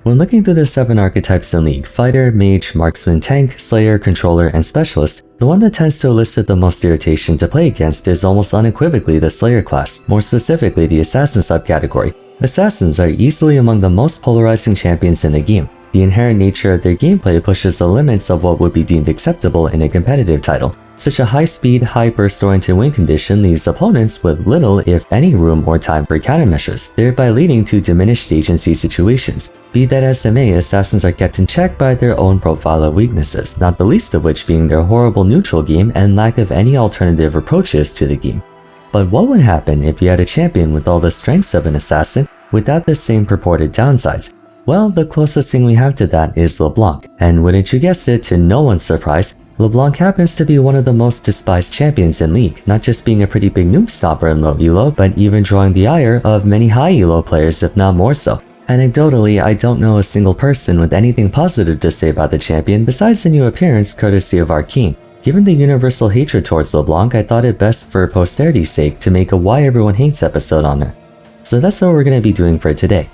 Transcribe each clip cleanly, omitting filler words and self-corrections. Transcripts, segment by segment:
When looking through the 7 archetypes in League, Fighter, Mage, Marksman, Tank, Slayer, Controller, and Specialist, the one that tends to elicit the most irritation to play against is almost unequivocally the Slayer class, more specifically the Assassin subcategory. Assassins are easily among the most polarizing champions in the game. The inherent nature of their gameplay pushes the limits of what would be deemed acceptable in a competitive title. Such a high-speed, high-burst-oriented win condition leaves opponents with little, if any, room or time for countermeasures, thereby leading to diminished agency situations. Be that as it may, assassins are kept in check by their own profile of weaknesses, not the least of which being their horrible neutral game and lack of any alternative approaches to the game. But what would happen if you had a champion with all the strengths of an assassin without the same purported downsides? Well, the closest thing we have to that is Leblanc, and wouldn't you guess it, to no one's surprise, Leblanc happens to be one of the most despised champions in League, not just being a pretty big noob stopper in low elo, but even drawing the ire of many high elo players, if not more so. Anecdotally, I don't know a single person with anything positive to say about the champion besides the new appearance courtesy of Arcane. Given the universal hatred towards Leblanc, I thought it best for posterity's sake to make a Why Everyone Hates episode on her. So that's what we're going to be doing for today.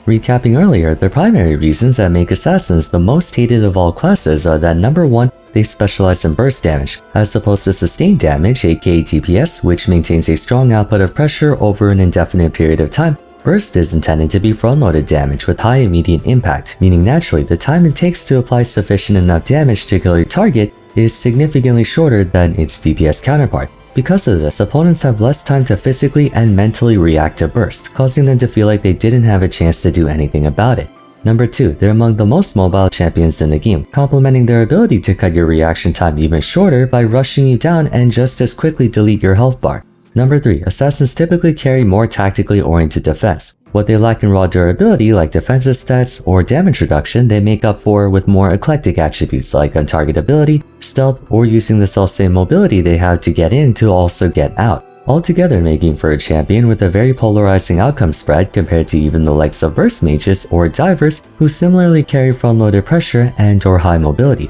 Recapping earlier, the primary reasons that make assassins the most hated of all classes are that number 1, they specialize in burst damage, as opposed to sustained damage aka DPS, which maintains a strong output of pressure over an indefinite period of time. Burst is intended to be front-loaded damage with high immediate impact, meaning naturally the time it takes to apply sufficient enough damage to kill your target is significantly shorter than its DPS counterpart. Because of this, opponents have less time to physically and mentally react to burst, causing them to feel like they didn't have a chance to do anything about it. Number 2, they're among the most mobile champions in the game, complementing their ability to cut your reaction time even shorter by rushing you down and just as quickly delete your health bar. Number 3, assassins typically carry more tactically oriented defense. What they lack in raw durability like defensive stats or damage reduction they make up for with more eclectic attributes like untargetability, stealth, or using the self-same mobility they have to get in to also get out, altogether making for a champion with a very polarizing outcome spread compared to even the likes of burst mages or divers who similarly carry front-loaded pressure and or high mobility.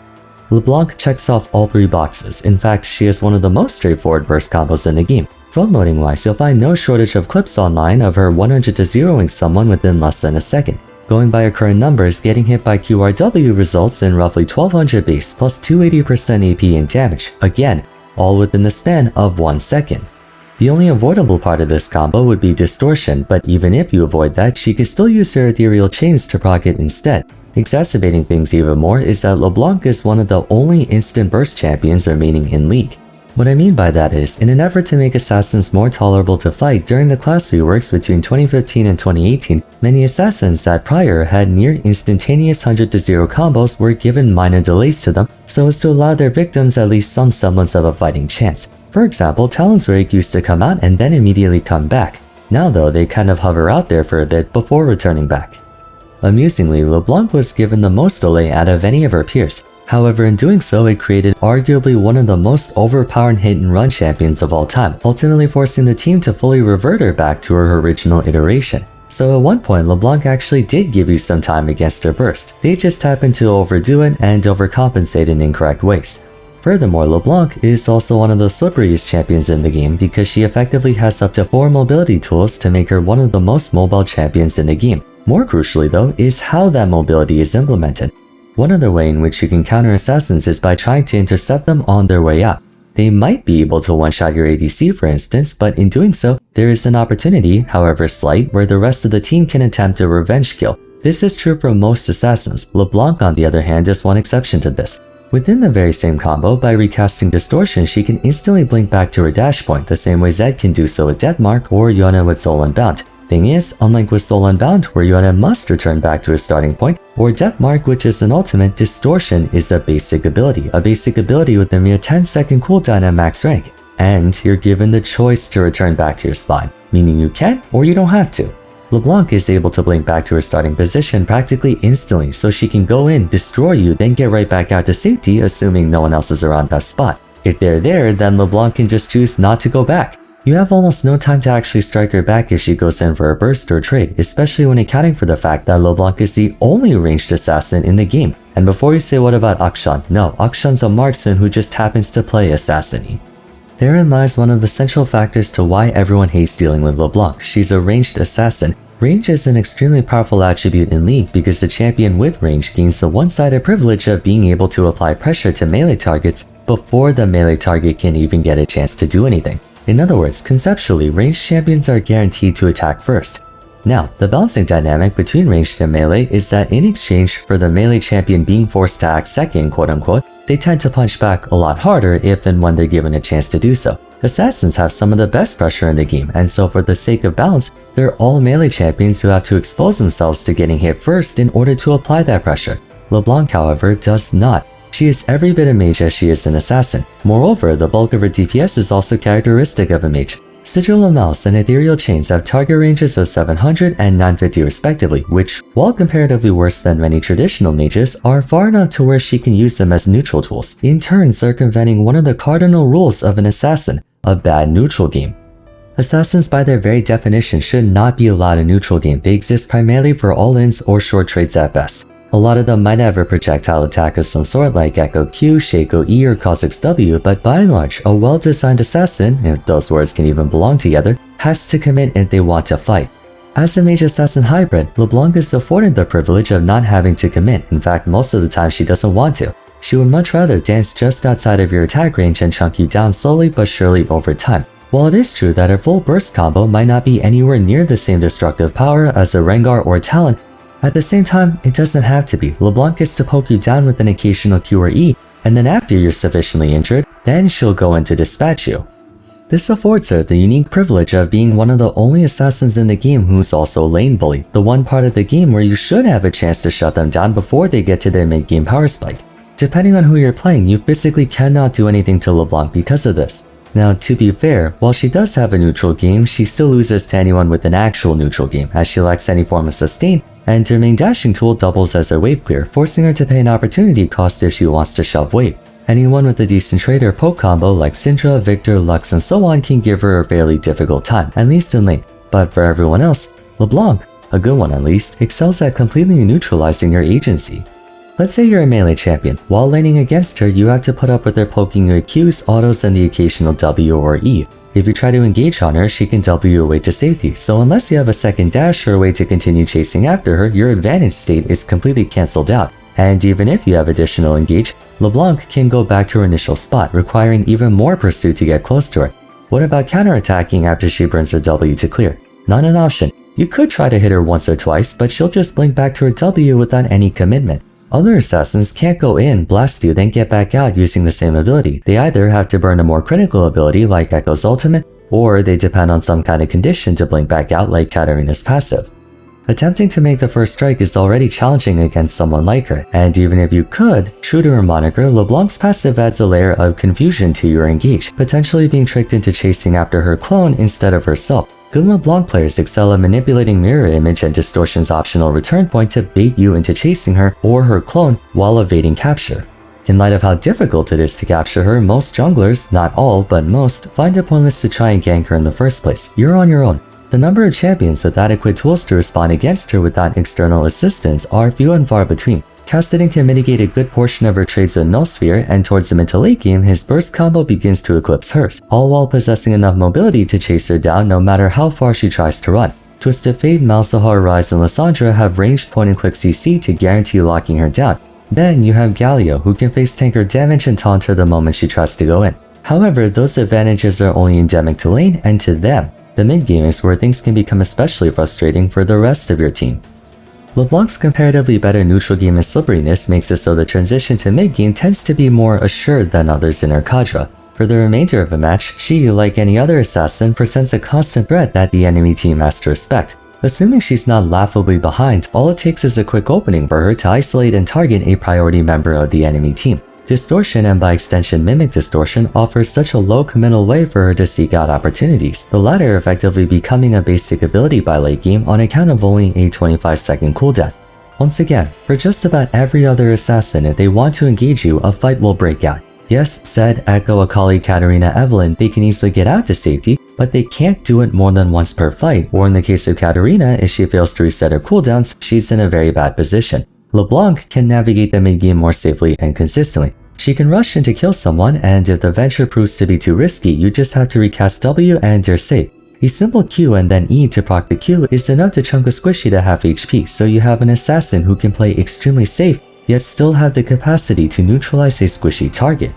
Leblanc checks off all 3 boxes. In fact, she is one of the most straightforward burst combos in the game. Front-loading wise, you'll find no shortage of clips online of her 100 to 0ing someone within less than a second. Going by her current numbers, getting hit by QRW results in roughly 1200 base plus 280% AP in damage, again, all within the span of 1 second. The only avoidable part of this combo would be distortion, but even if you avoid that, she can still use her ethereal chains to proc it instead. Exacerbating things even more is that Leblanc is one of the only instant burst champions remaining in League. What I mean by that is, in an effort to make assassins more tolerable to fight during the class reworks between 2015 and 2018, many assassins that prior had near instantaneous 100 to 0 combos were given minor delays to them so as to allow their victims at least some semblance of a fighting chance. For example, Talon's Rake used to come out and then immediately come back. Now though, they kind of hover out there for a bit before returning back. Amusingly, Leblanc was given the most delay out of any of her peers. However, in doing so, it created arguably one of the most overpowered hit-and-run champions of all time, ultimately forcing the team to fully revert her back to her original iteration. So at one point, Leblanc actually did give you some time against her burst. They just happened to overdo it and overcompensate in incorrect ways. Furthermore, Leblanc is also one of the slipperiest champions in the game because she effectively has up to 4 mobility tools to make her one of the most mobile champions in the game. More crucially though, is how that mobility is implemented. One other way in which you can counter assassins is by trying to intercept them on their way up. They might be able to one-shot your ADC for instance, but in doing so, there is an opportunity, however slight, where the rest of the team can attempt a revenge kill. This is true for most assassins. Leblanc on the other hand is one exception to this. Within the very same combo, by recasting Distortion, she can instantly blink back to her dash point, the same way Zed can do so with Deathmark or Yona with Soul Unbound. Thing is, unlike with Soul Unbound, where Yona must return back to her starting point, or Deathmark, which is an ultimate, Distortion is a basic ability with a mere 10-second cooldown at max rank. And you're given the choice to return back to your spot, meaning you can or you don't have to. Leblanc is able to blink back to her starting position practically instantly, so she can go in, destroy you, then get right back out to safety, assuming no one else is around that spot. If they're there, then Leblanc can just choose not to go back. You have almost no time to actually strike her back if she goes in for a burst or trade, especially when accounting for the fact that Leblanc is the only ranged assassin in the game. And before you say what about Akshan, no, Akshan's a marksman who just happens to play assassin-y. Therein lies one of the central factors to why everyone hates dealing with Leblanc. She's a ranged assassin, Range is an extremely powerful attribute in League because the champion with range gains the one-sided privilege of being able to apply pressure to melee targets before the melee target can even get a chance to do anything. In other words, conceptually, ranged champions are guaranteed to attack first. Now, the balancing dynamic between ranged and melee is that in exchange for the melee champion being forced to act second, quote-unquote, they tend to punch back a lot harder if and when they're given a chance to do so. Assassins have some of the best pressure in the game, and so for the sake of balance, they're all melee champions who have to expose themselves to getting hit first in order to apply that pressure. Leblanc, however, does not. She is every bit a mage as she is an assassin. Moreover, the bulk of her DPS is also characteristic of a mage. Sigil of Malice and Ethereal Chains have target ranges of 700 and 950 respectively, which, while comparatively worse than many traditional mages, are far enough to where she can use them as neutral tools, in turn circumventing one of the cardinal rules of an assassin, a bad neutral game. Assassins by their very definition should not be allowed a neutral game. They exist primarily for all-ins or short trades at best. A lot of them might have a projectile attack of some sort like Echo Q, Shaco E, or Kha'Zix W, but by and large, a well-designed assassin, if those words can even belong together, has to commit if they want to fight. As a mage assassin hybrid, Leblanc is afforded the privilege of not having to commit. In fact, most of the time she doesn't want to. She would much rather dance just outside of your attack range and chunk you down slowly but surely over time. While it is true that her full burst combo might not be anywhere near the same destructive power as a Rengar or Talon, at the same time, it doesn't have to be. Leblanc gets to poke you down with an occasional Q or E, and then after you're sufficiently injured, then she'll go in to dispatch you. This affords her the unique privilege of being one of the only assassins in the game who's also a lane bully, the one part of the game where you should have a chance to shut them down before they get to their mid-game power spike. Depending on who you're playing, you physically cannot do anything to Leblanc because of this. Now, to be fair, while she does have a neutral game, she still loses to anyone with an actual neutral game, as she lacks any form of sustain, and her main dashing tool doubles as her wave clear, forcing her to pay an opportunity cost if she wants to shove wave. Anyone with a decent trade or poke combo like Syndra, Victor, Lux, and so on can give her a fairly difficult time, at least in lane. But for everyone else, Leblanc, a good one at least, excels at completely neutralizing your agency. Let's say you're a melee champion. While laning against her, you have to put up with her poking your Qs, autos, and the occasional W or E. If you try to engage on her, she can W you away to safety, so unless you have a second dash or a way to continue chasing after her, your advantage state is completely cancelled out. And even if you have additional engage, Leblanc can go back to her initial spot, requiring even more pursuit to get close to her. What about counterattacking after she burns her W to clear? Not an option. You could try to hit her once or twice, but she'll just blink back to her W without any commitment. Other assassins can't go in, blast you, then get back out using the same ability. They either have to burn a more critical ability like Echo's ultimate, or they depend on some kind of condition to blink back out like Katarina's passive. Attempting to make the first strike is already challenging against someone like her, and even if you could, true to her moniker, Leblanc's passive adds a layer of confusion to your engage, potentially being tricked into chasing after her clone instead of herself. Good Leblanc players excel at manipulating mirror image and distortion's optional return point to bait you into chasing her or her clone while evading capture. In light of how difficult it is to capture her, most junglers, not all but most, find it pointless to try and gank her in the first place. You're on your own. The number of champions with adequate tools to respond against her without external assistance are few and far between. Kassadin can mitigate a good portion of her trades with Null Sphere, and towards the mid to late game, his burst combo begins to eclipse hers, all while possessing enough mobility to chase her down no matter how far she tries to run. Twisted Fate, Malzahar, Rise, and Lissandra have ranged point-and-click CC to guarantee locking her down. Then you have Galio, who can face tank her damage and taunt her the moment she tries to go in. However, those advantages are only endemic to lane and to them. The mid-game is where things can become especially frustrating for the rest of your team. Leblanc's comparatively better neutral game and slipperiness makes it so the transition to mid-game tends to be more assured than others in her cadre. For the remainder of a match, she, like any other assassin, presents a constant threat that the enemy team has to respect. Assuming she's not laughably behind, all it takes is a quick opening for her to isolate and target a priority member of the enemy team. Distortion, and by extension Mimic Distortion, offers such a low committal way for her to seek out opportunities, the latter effectively becoming a basic ability by late game on account of only a 25-second cooldown. Once again, for just about every other assassin, if they want to engage you, a fight will break out. Yes, Zed, Echo, Akali, Katarina, Evelynn, they can easily get out to safety, but they can't do it more than once per fight, or in the case of Katarina, if she fails to reset her cooldowns, she's in a very bad position. Leblanc can navigate the mid-game more safely and consistently. She can rush in to kill someone, and if the venture proves to be too risky, you just have to recast W and you're safe. A simple Q and then E to proc the Q is enough to chunk a squishy to half HP, so you have an assassin who can play extremely safe, yet still have the capacity to neutralize a squishy target.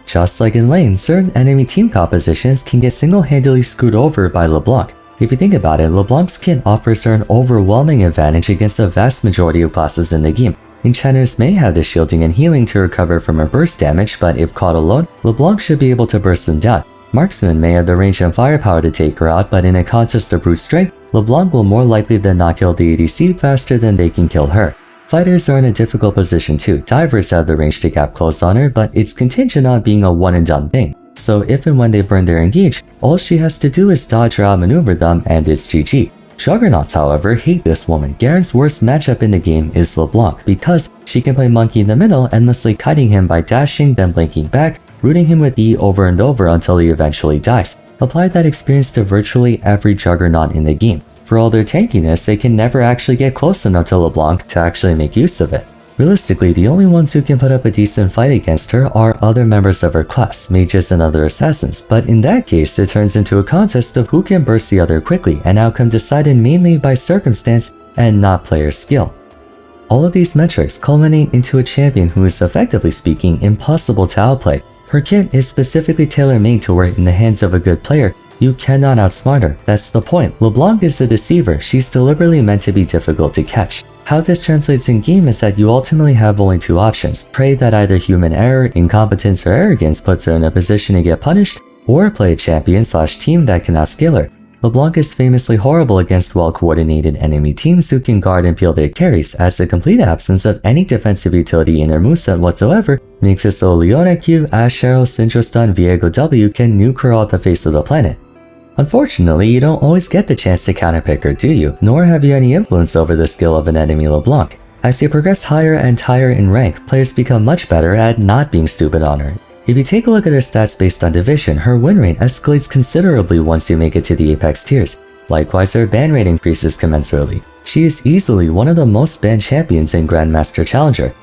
Just like in lane, certain enemy team compositions can get single-handedly screwed over by Leblanc. If you think about it, Leblanc's kit offers her an overwhelming advantage against the vast majority of classes in the game. Enchanters may have the shielding and healing to recover from her burst damage, but if caught alone, Leblanc should be able to burst them down. Marksman may have the range and firepower to take her out, but in a contest of brute strength, Leblanc will more likely than not kill the ADC faster than they can kill her. Fighters are in a difficult position too. Divers have the range to gap close on her, but it's contingent on being a one and done thing. So if and when they burn their engage, all she has to do is dodge or outmaneuver them and it's GG. Juggernauts, however, hate this woman. Garen's worst matchup in the game is Leblanc because she can play monkey in the middle, endlessly kiting him by dashing, then blinking back, rooting him with E over and over until he eventually dies. Apply that experience to virtually every Juggernaut in the game. For all their tankiness, they can never actually get close enough to Leblanc to actually make use of it. Realistically, the only ones who can put up a decent fight against her are other members of her class, mages and other assassins, but in that case it turns into a contest of who can burst the other quickly, an outcome decided mainly by circumstance and not player skill. All of these metrics culminate into a champion who is, effectively speaking, impossible to outplay. Her kit is specifically tailor-made to work in the hands of a good player. You cannot outsmart her, that's the point. Leblanc is the deceiver, she's deliberately meant to be difficult to catch. How this translates in game is that you ultimately have only two options: pray that either human error, incompetence, or arrogance puts her in a position to get punished, or play a champion/team that can outscale her. Leblanc is famously horrible against well-coordinated enemy teams who can guard and peel their carries, as the complete absence of any defensive utility in her moveset whatsoever makes it so Leona Q, Ash Arrow, Syndra Stun, Viego W can nuke her off the face of the planet. Unfortunately, you don't always get the chance to counterpick her, do you? Nor have you any influence over the skill of an enemy Leblanc. As you progress higher and higher in rank, players become much better at not being stupid on her. If you take a look at her stats based on division, her win rate escalates considerably once you make it to the apex tiers. Likewise, her ban rate increases commensurately. She is easily one of the most banned champions in Grandmaster Challenger.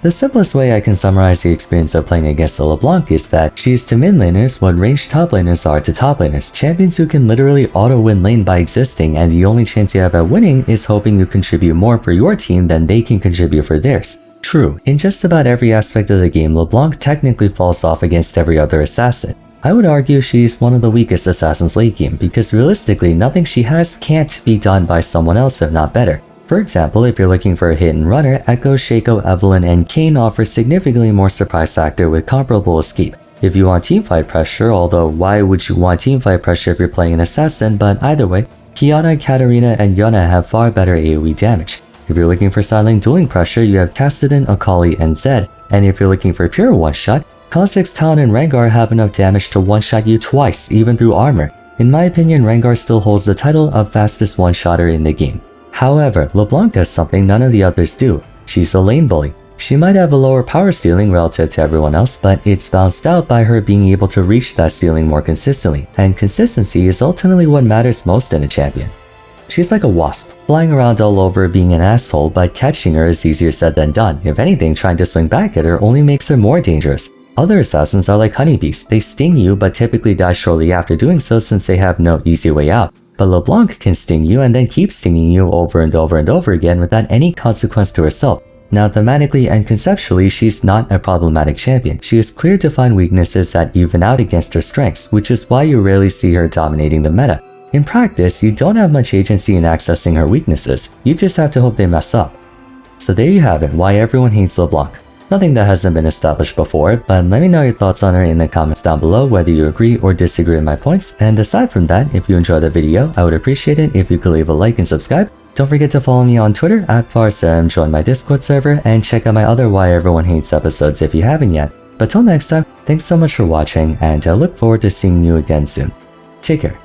The simplest way I can summarize the experience of playing against a Leblanc is that she is to mid laners what ranged top laners are to top laners, champions who can literally auto-win lane by existing, and the only chance you have at winning is hoping you contribute more for your team than they can contribute for theirs. True, in just about every aspect of the game, Leblanc technically falls off against every other assassin. I would argue she's one of the weakest assassins late game, because realistically nothing she has can't be done by someone else if not better. For example, if you're looking for a hit and runner, Echo, Shaco, Evelynn, and Kayn offer significantly more surprise factor with comparable escape. If you want teamfight pressure, although why would you want teamfight pressure if you're playing an assassin, but either way, Kiana, Katarina, and Yuna have far better AoE damage. If you're looking for silent dueling pressure, you have Kassadin, Akali, and Zed, and if you're looking for pure one-shot, Kha'Zix, Talon, and Rengar have enough damage to one-shot you twice, even through armor. In my opinion, Rengar still holds the title of fastest one-shotter in the game. However, Leblanc does something none of the others do. She's a lane bully. She might have a lower power ceiling relative to everyone else, but it's balanced out by her being able to reach that ceiling more consistently, and consistency is ultimately what matters most in a champion. She's like a wasp, flying around all over being an asshole, but catching her is easier said than done. If anything, trying to swing back at her only makes her more dangerous. Other assassins are like honeybees. They sting you but typically die shortly after doing so since they have no easy way out. But Leblanc can sting you and then keep stinging you over and over and over again without any consequence to herself. Now thematically and conceptually, she's not a problematic champion. She has clear defined weaknesses that even out against her strengths, which is why you rarely see her dominating the meta. In practice, you don't have much agency in accessing her weaknesses, you just have to hope they mess up. So there you have it, why everyone hates Leblanc. Nothing that hasn't been established before, but let me know your thoughts on her in the comments down below whether you agree or disagree with my points, and aside from that, if you enjoyed the video, I would appreciate it if you could leave a like and subscribe. Don't forget to follow me on Twitter @Vars, join my Discord server, and check out my other Why Everyone Hates episodes if you haven't yet. But till next time, thanks so much for watching, and I look forward to seeing you again soon. Take care.